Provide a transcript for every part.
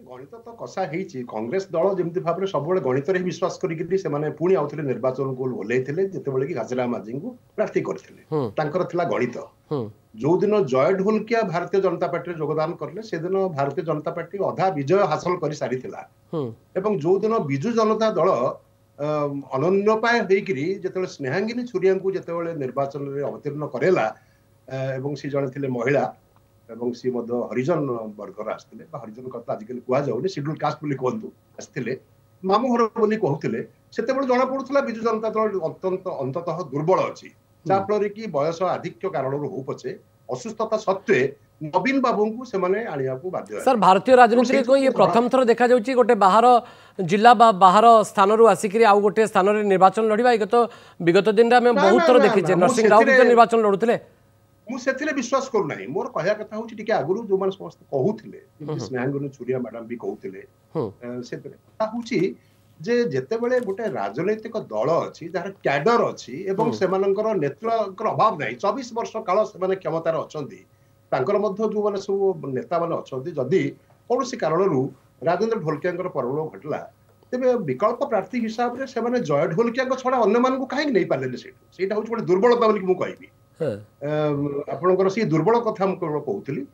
गणित तो कषा कांग्रेस दल जमी भाव में सब गणित ही विश्वास करके पुणी आउे निर्वाचन को ओह्लैले जिते कि घासरा माझी को प्रार्थी करते गणित जो दिन जय ढोलकिया भारतीय जनता पार्टी योगदान करले से दिन भारतीय जनता पार्टी अधा विजय हासिल कर सारी जो दिन विजु जनता दल अनन्योपाय होते स्नेहांगिनी छुरिया को जिते निर्वाचन में अवतीर्ण करेला सी जड़े थे महिला एवं सी हरिजन वर्गर आसते हरिजन कथा आजिकल कहुनि शेड्यूल कास्ट बोली कहतु आसते मामू घर बोली कहते से जना पड़ा विजु जनता दल अंततः दुर्बल अच्छी जहाँफल कि बयस आधिक्य कारण हो पचे असुस्थता सत्वे नवीन बाबू को सेमाने आनिया को बाध्य सर भारतीय राजनीति को ये प्रथम थर देखा जाउची गोटे बाहर जिला बा बाहर स्थान रु आसिक आउ गोटे स्थान रे निर्वाचन लड़िबा तो विगत दिन में बहुत थर देखिछे नरसिंह राव भी निर्वाचन लड़ुथिले मुझे विश्वास करूना मोर कहया कथा हूँ टी आगु जो मैंने समस्त कहते स्नेहांगनी छुरिया मैडम भी कहते से जे जेते बळे गोटे राजनैतिक दल अच्छी जार कैडर अच्छी एवं सेमानकर नेतृत्व अभाव नहीं 24 वर्ष काल से क्षमतार अच्छा जो मैंने सब नेता मैंने अच्छा जदि कौन कारण राजेंद्र ढोलकिया परलोक घटला तेरे विकल्प प्रार्थी हिसाब से जय ढोलकिया छड़ा अन्य कहीं नहीं पारे से गोटे दुर्बलता बोली मुझे आपंकर सी दुर्बल कथा मुझे कहती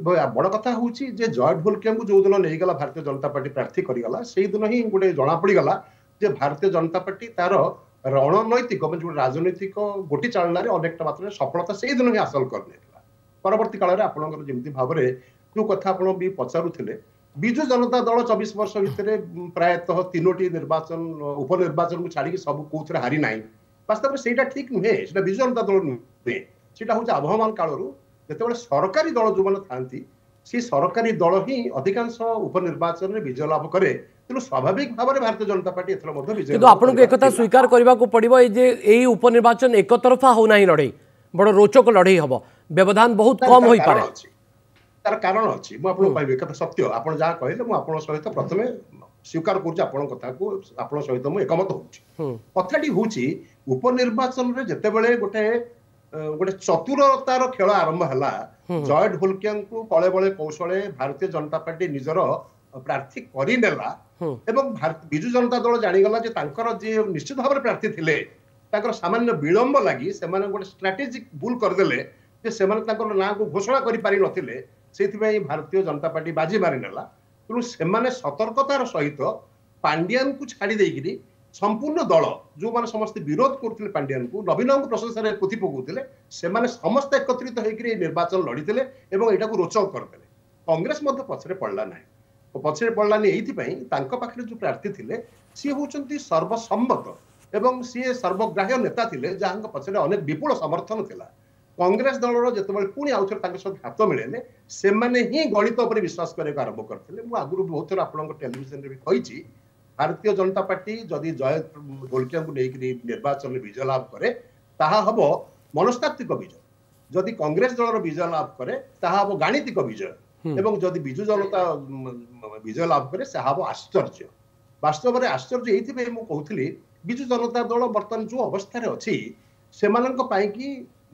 बड़ कथा हूँ जय ढोलकिया जो दिन नहीं गला भारतीय जनता पार्टी प्रार्थी करगला से दिन ही गोटे जना पड़गला जे भारतीय जनता पार्टी तार रणनैतिक जो राजनैतिक गोटी चालना अनेक मात्रा सफलता से दिन ही हासिल करने परवर्ती काल में आपंकर जमी भाव में जो कथा आप भी पचारुले विजु जनता दल 24 वर्ष भितर प्रायतः 3टी निर्वाचन उपनिर्वाचन को छाड़ी सब कौन हारी ना वास्तव में से ठीक नुहे से विजु जनता दल नुहे से हूँ आबहमान कालू जिते सरकारी दल जो मैंने था सी सरकारी दल ही अधिकांश उपनिर्वाचन में विजय लाभ करे तेणु स्वाभाविक भाव में भारतीय जनता पार्टी विजय आपको एक स्वीकार करने पड़ो ये उपनिर्वाचन एक तरफा होना लड़े बड़ रोचक लड़े हम व्यवधान बहुत कम हो पारे तार कारण अच्छी मुझे कहूँ सत्य आप जहाँ कहले मुझे सहित प्रथम स्वीकार कर सहित मुझे एकमत हूँ कथाटी हूँ उपनिर्वाचन में जिते बड़े गोटे गोटे चतुरतार खेल आरंभ है जय ढोलकिया कले बड़े कौशले भारतीय जनता पार्टी निजर प्रार्थी करनेला एवं विजु जनता दल जाणीगला जी निश्चित भाव में प्रार्थी थे सामान्य विलंब लगी से गोटे स्ट्राटेजिक भूल करदे से ना को घोषणा कर से भारतीय जनता पार्टी बाजी मारिनेला तेणु से सतर्कतार सहित पांड्यान को छाड़ी संपूर्ण दल जो मैंने समस्त विरोध करते पांड्यान को नवीन को प्रशंसा पोथी पकाउते से समस्त एकत्रित होकर निर्वाचन लड़ते यहाँ को रोचक करदे कांग्रेस पछरे पड़ला ना पछरे पड़लानी ये जो प्रार्थी थे सी हूँ सर्वसम्मत एवं सी सर्वग्राह्य नेता थे जहाँ पछरे अनेक विपुल समर्थन थिला कांग्रेस दल जिते पुणी आउ थे हाथ मिले से ही गणित उपर विश्वास करने आरंभ करते आगुरी बहुत थर आप टेलीविजन भी कही भारतीय जनता पार्टी जदि जय ढोलकिया को लेकर निर्वाचन में विजय लाभ करे हम मनस्तात्विक विजय जदि कांग्रेस दल विजय लाभ करे हम गाणितिक विजय एवं जदि विजु जनता विजय लाभ करे से हम आश्चर्य वास्तव में आश्चर्य ये कहती विजु जनता दल बर्तमान जो अवस्था अच्छी से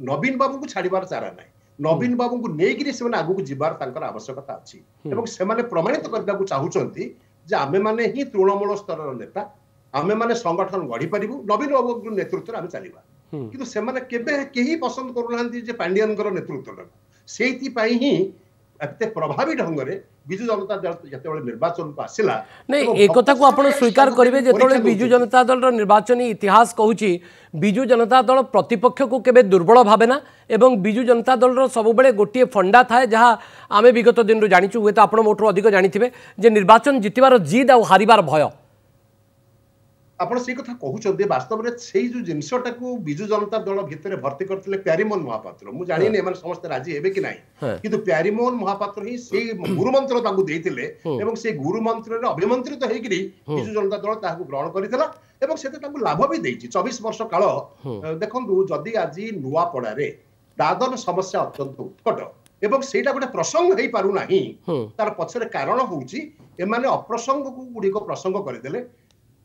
नवीन बाबू को छाड़बार चारा ना नवीन बाबू को लेकिन आगू जीवार आवश्यकता अच्छी से प्रमाणित करने को चाहूँगी जे आमे माने ही तृणमूल स्तर नेता आमे माने संगठन गढ़ी पारिबु नवीन बाबू नेतृत्व आमे चलिबा किंतु से माने केबे केही पसंद करूनांती जे पांड्यान नेतृत्व सेति पई ही एते प्रभावी ढंग रे विजु जनता दल जते निर्वाचन को आसिला नहीं एक कथा को आपण स्वीकार करिवे जते विजु जनता दल रो निर्वाचनी इतिहास कहूची विजु जनता दल प्रतिपक्ष को केबे दुर्बल भावेना एवं विजु जनता दल रो सब बेले गोटे फंडा थाए जहाँ आमे विगत दिन रो जानिछु हुए तो आपण मोटरो अधिक जानिथिबे जे निर्वाचन जितिबार जिद आ हारिबार भय आपण से कथा कहउछन्ते वास्तव में से जो जिनसटा को विजु जनता दल भितर भर्ती करथिले प्यारीमोहन महापात्र मु जानि नै माने समस्त राजी हेबे कि नाही किंतु प्यारीमोहन महापात्र ही से गुरुमंत्र ताकू देथिले एवं से गुरुमंत्र रे अभिमंत्रित हेकरी विजु जनता दल ताकू ग्रहण करितला एवं सेते ताकू लाभ भी देछि 24 वर्ष काल देखंतु जदि आजि नुवा पडा रे दादन समस्या अत्यंत उत्कट एवं सेटा गोटे प्रसंग हेई पारु नाही तार पछरे कारण होउची एमाने अप्रसंग को गुडी को प्रसंग करदेले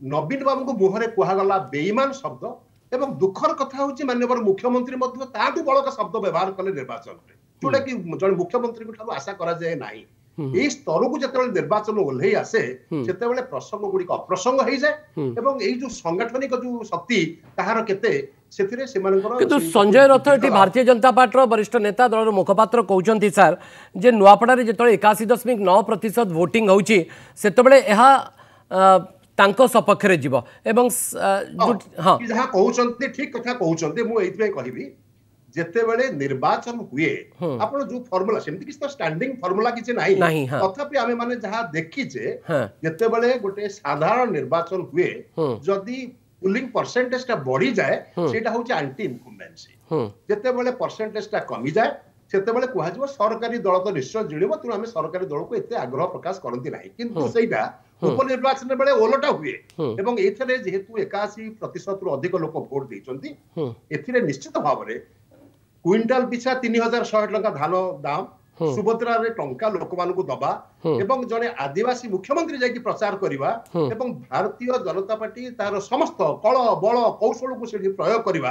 नवीन बाबू को मुहरे कहगला बेईमान शब्द एवं दुखर कथा हूँ माननीय मुख्यमंत्री बड़का शब्द व्यवहार कले निर्वाचन में जोटा कि जन मुख्यमंत्री आशा करा जाए ना এই স্তরକୁ ଯେତେବେଳେ ନିର୍ବାଚନ ଓହ୍ଲେଇ ଆସେ ସେତେବେଳେ ପ୍ରସଙ୍ଗ ଗୁଡ଼ିକ ଅପ୍ରସଙ୍ଗ ହେଇଯାଏ ଏବଂ ଏଇ ଯୋଉ ସାଂଗଠନିକ ଯୋଉ ଶକ୍ତି ତାହାର କେତେ ସେଥିରେ ସେମାନଙ୍କର କିନ୍ତୁ ସଞ୍ଜୟ ରଥ ଏଠି ଭାରତୀୟ ଜନତା ପାର୍ଟିର ବରିଷ୍ଠ ନେତା ଦଳର ମୁଖପାତ୍ର କହୁଛନ୍ତି ସାର୍ ଯେ ନୂଆପଡ଼ାରେ ଯେତେବେଳେ 81.9% ଭୋଟିଂ ହେଉଛି ସେତେବେଳେ ଏହା ତାଙ୍କ ସପକ୍ଷରେ ଯିବ ଏବଂ ଯାହା କହୁଛନ୍ତି ଠିକ କଥା କହୁଛନ୍ତି ମୁଁ ଏଇଥିପାଇଁ କହିବି ଯେତେବେଳେ ନିର୍ବାଚନ ହୁଏ ଆପଣ ଯୋଉ ଫର୍ମୁଲା ସେମିତି କିଛି ଷ୍ଟାଣ୍ଡିଂ ଫର୍ମୁଲା କିଛି ନାହିଁ ତଥାପି ଆମେ ମାନେ ଯାହା ଦେଖିଛେ ଯେତେବେଳେ ଗୋଟେ ସାଧାରଣ ନିର୍ବାଚନ ହୁଏ ଯଦି पुलिंग परसेंटेज टा बढ़ी जाए सेटा होची एंटी इनकम्बेंसी जेतेबेले परसेंटेज टा कमी जाए सेतेबेले कुहाजिबो सरकारी दल तो निश्चय जिणिबो तेणु आमे सरकारी दल को एते आग्रह प्रकाश करंती नाही किंतु सेटा उपनिर्वाचन बेले ओलटा हुए एवं एथरे जेहेतु 81% रु अधिक लोक वोट देइचंती एथिरे निश्चित भाव रे क्विंटल पिछा 3100 टका धान दाम सुभद्रा रे टंका लोक मानकु दबा एवं जने आदिवासी मुख्यमंत्री जाकी प्रचार करिवा एवं भारतीय जनता पार्टी तार समस्त कल बल कौशल को सेठी प्रयोग करिवा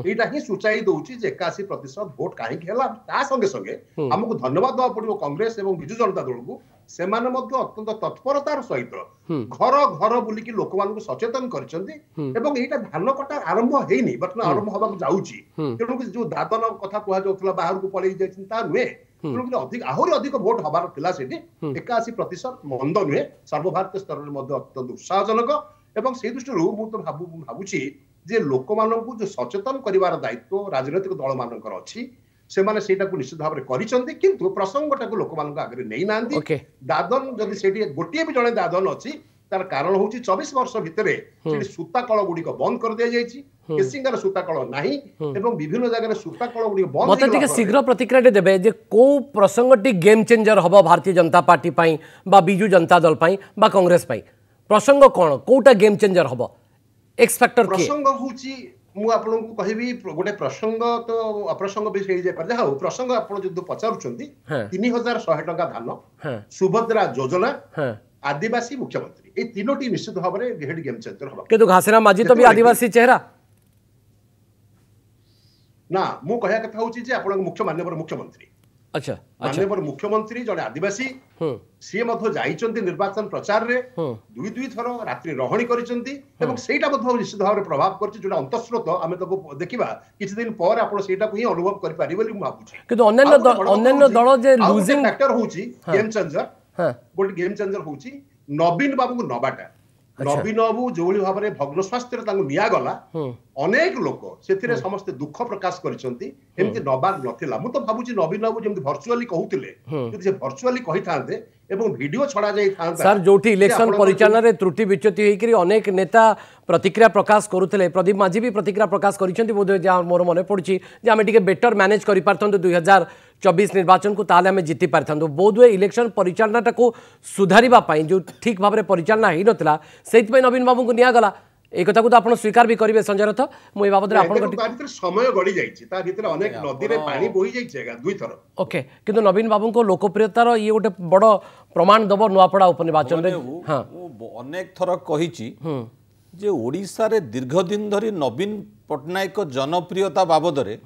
एटा ही सूचाई दोउची जे 81% वोट काहे केला ता संगे संगे हमकु धन्यवाद दवा पड़िबो कांग्रेस एवं बिजु जनता दल को सेमाने मध्ये अत्यंत तत्परतार सहित घर घर बुलिकी लोक मानकु सचेतन करचंती एवं एटा धान कटा आरंभ हेइनी बर्तमान आरंभ होबा जाउची तेणु जो दादन कथा कुहा जाउतला बाहर को पळेई जायछिन ता नुहे अधिक आहरी अधिक भोट हबार थिला सेठी 81% मंद नुहे सर्वभारतीय स्तर में अत्यंत उत्साहजनक एवं से दृष्टि मु तो भावुची जे लोक मानकु जो सचेतन करिवार दायित्व राजनीतिक दल मानकर अछि से माने सेटा को निश्चित भाव रे करिसंती किंतु प्रसंगटा को लोक मानक आगरे नै नांदी दादन जदि सेठी गोटिए भी जणे दादन अछि तार कारण होची 24 वर्ष भितरे सेठी सूता कळ गुडी को बंद कर दिया जायछि केसिंगर सूता कळ नाही एवं विभिन्न जगह रे सूता कळ गुडी बंद मते टिके शीघ्र प्रतिक्रिया देबे जे को प्रसंगटी गेम चेंजर हबो भारतीय जनता पार्टी पई बा बिजू जनता दल पई बा कांग्रेस पई प्रसंग कोन कोटा गेम चेंजर हबो एक्स फैक्टर के प्रसंग होची मु आपन को कहबी गोटे प्रसंग तो अप्रसंग भी सेई जाय पर जाऊ प्रसंग आपन जदि पचारुचंती 3100 टका धान सुभद्रा योजना आदिवासी मुख्यमंत्री ए तीनोटी निश्चित भाव रे हेड गेम चेंजर हबा के तो घासरा माजी तो भी आदिवासी चेहरा ना मु कहया कथा होची जे आपन मुख्य मान्यवर मुख्यमंत्री अच्छा मान्यवर मुख्यमंत्री जने आदिवासी सी मध्य जाइचंती निर्वाचन प्रचार रे दुई थर रात्रि रहणी करिसंती एवं सेटा मध्य निश्चित भाव रे प्रभाव करछि जोटा अंतस्रोत आमे तो देखिबा किछि दिन पर आपण सेटा को ही अनुभव करि पारि बोली मु भाबुछि किंतु अन्य दल जे लूजिंग फैक्टर होची गेम चेंजर गोटे गेम चेंजर होची नवीन बाबू को नबाटा नवीन बाबू जो भाव में भग्न स्वास्थ्य निया गला अनेक लोक से समस्ते दुख प्रकाश करछंती एमती नबार नथिला मु तो भाबुची नवीन बाबू जेमती वर्चुअली कहउतिले यदि से वर्चुअली कहि थांते एवं वीडियो छड़ा जाई थांता सर जोठी इलेक्शन परिचालन रे त्रुटि विच्युति हेकरी अनेक नेता प्रतिक्रिया प्रकाश करुथिले प्रदीप माझी भी प्रतिक्रिया प्रकाश करिसंती बोधे जा मोर मने पड़छि जे आमे टिके बेटर मैनेज करि पारथंतु 2024 निर्वाचन को ताले आमे जिति पारथंतु बोधवे इलेक्शन परिचालनाटा को सुधारिबा पई जो ठीक भाबरे परिचालना हि नथिला सेति पई नवीन बाबू को निया गला ए कथा को तो आपण स्वीकार भी करिवे संजय रथ मु ए बाबत रे आपण को समय गडी जाईछि ता भितर अनेक नदी रे पानी बोही जाईछि दुई थर ओके किंतु नवीन बाबू को लोकप्रियतार ये गोटे बड़ प्रमाण दब नुआपड़ा उपनिर्वाचन रे हां अनेक थर कहिछि जे ओडिसा रे दीर्घ दिन धरी नवीन पटनायक जनप्रियता बाबद रे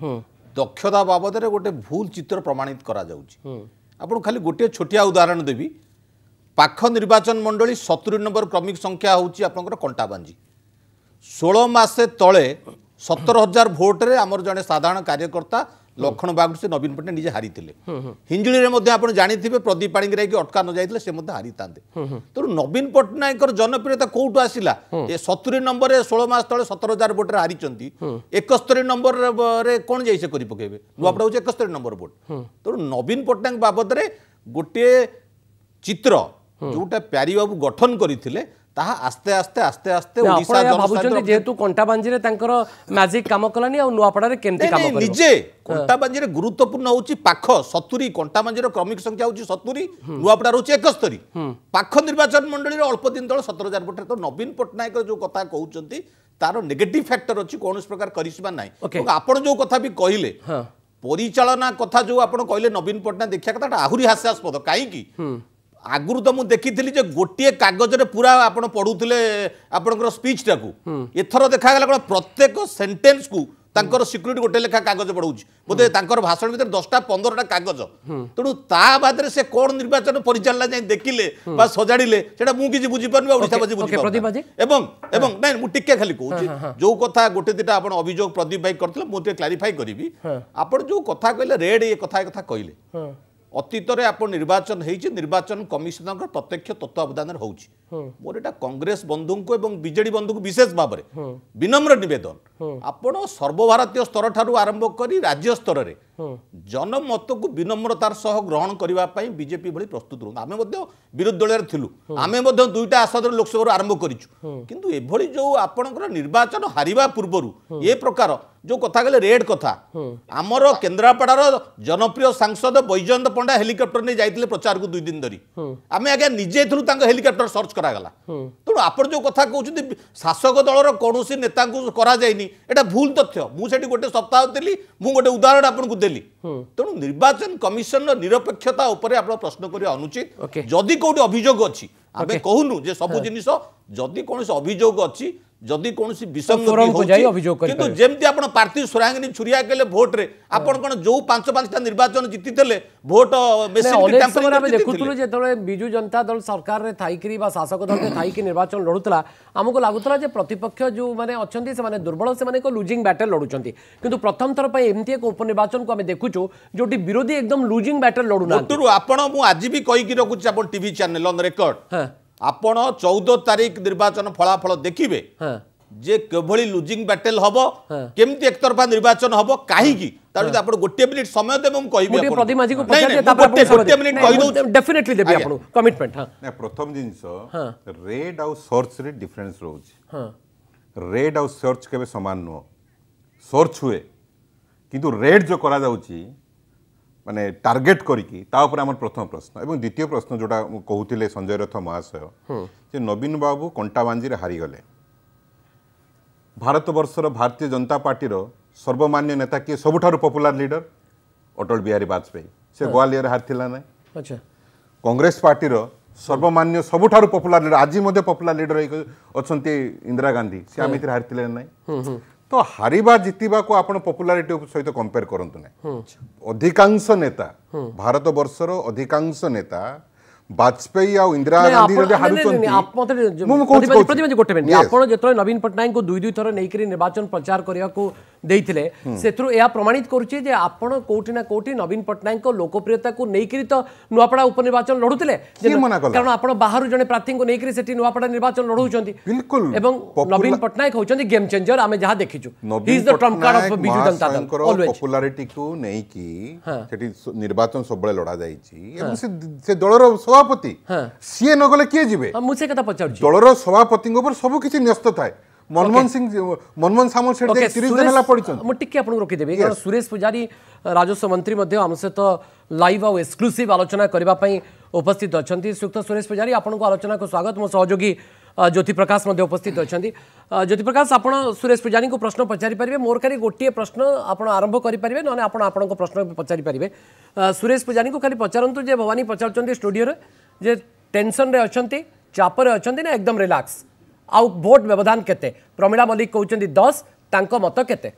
दक्षता बाबद रे गोटे भूल चित्र प्रमाणित करा जाउछि आपण खाली गोटे छोटिया उदाहरण देबी पाख निर्वाचन मंडली 70 नंबर क्रमिक संख्या होउछि आपनकर कंटाबांजी 16 मासे तले 17,000 भोट रे आमर जने साधारण कार्यकर्ता लखन बाग से नवीन पटनायक निजे हारी हिंजिली रे मध्ये आपण जानिथिबे प्रदीप पाणिग्राही की अटका न जाइतले से मध्ये हारी तांते तो नवीन पटनायक जनप्रियता कोउटु आसिला ए 70 नंबर रे 16 मास तले 17,000 भोट रे हारी चंती 71 नंबर रे कोन जैसे करि पकेबे नुआपड़ा होचे 71 नंबर भोट तो नवीन पटनायक बाबद रे गोटे चित्र जोटा प्यारी बाबू गठन करथिले ताहा आस्ते आस्ते आस्ते आस्ते ओडिसा भाबुचंदी जेतु कंटाबांजी रे तांकर मैजिक काम कलानी आ नुआपड़ा रे केमती काम करबो निजे कंटाबांजी रे गुरुत्वपूर्ण होची पाख 70 कंटाबांजी रो क्रमिक संख्या होची 70 नुआपड़ा होची 71 पाख निर्वाचन मंडली रे अल्प दिन तळ 17,000 भोट तो नवीन पटनायक जो कथा कहउचंती तारो नेगेटिव फैक्टर अछि कोनस प्रकार करिसबा नाही आपण जो कथा भी कहिले परिचालना कथा जो आपण कहिले नवीन पटनायक देखिया कथा आहुरी हास्यास्पद काई की आगुरु तो मुझे देखी गोटे कागज रे पूरा आपण पढ़ुले आपण स्पीच टाकू एथर देखागला प्रत्येक सेंटेंस को तांकर सिक्यूरीटी गोटे लेखा कागज बढ़ाऊँ बोधे तांकर भाषण भीतर 10टा 15टा कागज तेणु ता बाद से कौन निर्वाचन परिचालना जाए देखिले सजाड़े से मुझे बुझीपार ओडावासी बुझीपार एवं नहीं मुझे खाली कहूँ जो कथा गोटे दुटा आप अभियोग प्रदीप भाई करते मुझे क्लारिफाई करी आप जो कथा कहले रेड ये कथा कहले अतीत आप निर्वाचन निर्वाचन कमिशन प्रत्यक्ष तत्वावधान मोर एटा कांग्रेस बंधु को बीजेडी बंधु को विशेष भाव में विनम्र निवेदन आपण सर्वभारतीय स्तर ठारू आरंभ करी राज्य स्तर रे जनमत को विनम्रतार सह ग्रहण करने बीजेपी भली प्रस्तुत रहूँ आम विरोधी दल थिलु आम 2टा आसन लोकसभा आरंभ करूँ किंतु एभली जो आपणकर निर्वाचन हारिबा पूर्वरु ये प्रकार जो कथा कहले रेड कथा आमर केन्द्रापड़ार जनप्रिय सांसद बैजयंत पंडा हेलिकॉप्टर नहीं जाइतिले प्रचार को 2 दिन धरी आम आगे निजे थलु तांको हेलिकॉप्टर सर्च करागला तेणु आप जो कथा कहते शासक दलर कौन नेता करा जाइनी एटा भूल तथ्य मुझे गोटे सप्ताह देली मु गोटे उदाहरण आपको देली तेणु निर्वाचन कमिशन निरपेक्षता उपर आप प्रश्न करिया अनुचित जदि कोठी अभियोग अछि आमे कहूनु जे सब जिनिस जदि कौन अभियोग अछि जदि कौन विसंगति किंतु जेमती आपण पार्टी सुरांगिनी छुरिया केले भोट रे आपण कोन जो 5-5टा निर्वाचन जीति थले भोट मेसिन टेम्परेरी में देखुतुलु जेतले बिजु जनता दल सरकार रे थाइकरी बा शासक दल रे थाइकी निर्वाचन लडुतला हमको लागुतला जे प्रतिपक्ष जो माने अछंती से माने दुर्बल से माने को लूजिंग बैटल लडुचंती किंतु प्रथम थर पय एमती एक उपनिर्वाचन को हमें देखुचु जोटी विरोधी एकदम लूजिंग बैटल लडुना टुरु आपण मु आज भी कहि कि रखुच आपण टीवी चैनल ऑन रिकॉर्ड आपण 14 तारीख निर्वाचन फलाफल देखिबे जे केभली लूजिंग बैटल हबो केमती एक तरफा निर्वाचन हबो काहे की तार आपण गोटे मिनिट समय देबो हम कहिबे आपण प्रतिमा जी को पछाते तापर गोटे मिनिट कहि दउ डेफिनेटली देबे आपण कमिटमेंट हां ना प्रथम जिंस रेड आउ सर्च रे डिफरेंस रोज रेड आउ सर्च केबे समान नो सर्च हुए किंतु रेड जो करा जाउची माने टार्गेट करिकी ता ऊपर हमर प्रथम प्रश्न एवं द्वितीय प्रश्न जोटा कहउतिले संजय रथ महाशय जे नवीन बाबू कंटाबांजी रे हारि गले भारत वर्षर भारतीय जनता पार्टी सर्वमान्य नेता किए सबुठारु पॉपुलर लीडर अटल बिहारी वाजपेयी से ग्वालियर हारथिला ना अच्छा कांग्रेस पार्टी सर्वमान्य सबुठारु पॉपुलर लीडर आज मध्य पॉपुलर लीडर अछंती इंदिरा गांधी से आमित हारथिले ना तो हारिबा जितिबा को आपण पॉपुलारिटी सहित कंपेयर करंतु ना अधिकांश नेता भारत वर्षर अधिकांश नेता वाजपेयी आ इंदिरा गांधी रे हारुचंती आप मते प्रतिमा जी गोटे मिनिट आपण जेतले नवीन पटनायक को 2 थर नेकरी निर्वाचन प्रचार करिया को देइथिले सेथरु या प्रमाणित करूची जे आपण कोठी ना कोठी नवीन पटनायक को लोकप्रियता को नेकरी तो नुआपड़ा उपनिर्वाचन लडुथिले कारण आपण बाहरु जने प्रार्थी को नेकरी सेठी नुआपड़ा निर्वाचन लडुचंती बिल्कुल एवं नवीन पटनायक होचंती गेम चेंजर आमे जहा देखिछु he is the trump card of Biju Janata Dal always पॉपुलारिटी को नै की सेठी निर्वाचन सबले लडा जाईची एवं से दलर सभापति सीए न गले के जिवे मुझे कथा पचार दलर सभापति ऊपर सब किछि न्यस्त थाए मनमोहन सामल से सीरीज जनला पडिछन मु टिके आपन रोकी देबे कारण सुरेश पुजारी राजस्व मंत्री मध्ये हम से तो लाइव और एक्सक्लूसिव आलोचना करबा पई उपस्थित अछंती सुक्त सुरेश पुजारी आपन को आलोचना को स्वागत मो सहयोगी ज्योति प्रकाश मध्ये उपस्थित अछंती ज्योति प्रकाश आपण सुरेश पुजारी को प्रश्न पचारि परिबे मोर खाली गोटिए प्रश्न आपण आरंभ करि परिबे नने आपण आपण को प्रश्न पचारि परिबे सुरेश पुजारी को खाली पचारंतु जे भवानी पचारचंती स्टूडियो रे जे टेंशन रे अछंती चाप रे अछंती ना एकदम रिलैक्स आउ वोट व्यवधान केते प्रमिला मल्लिक कहउचंती 10 तांको मत केते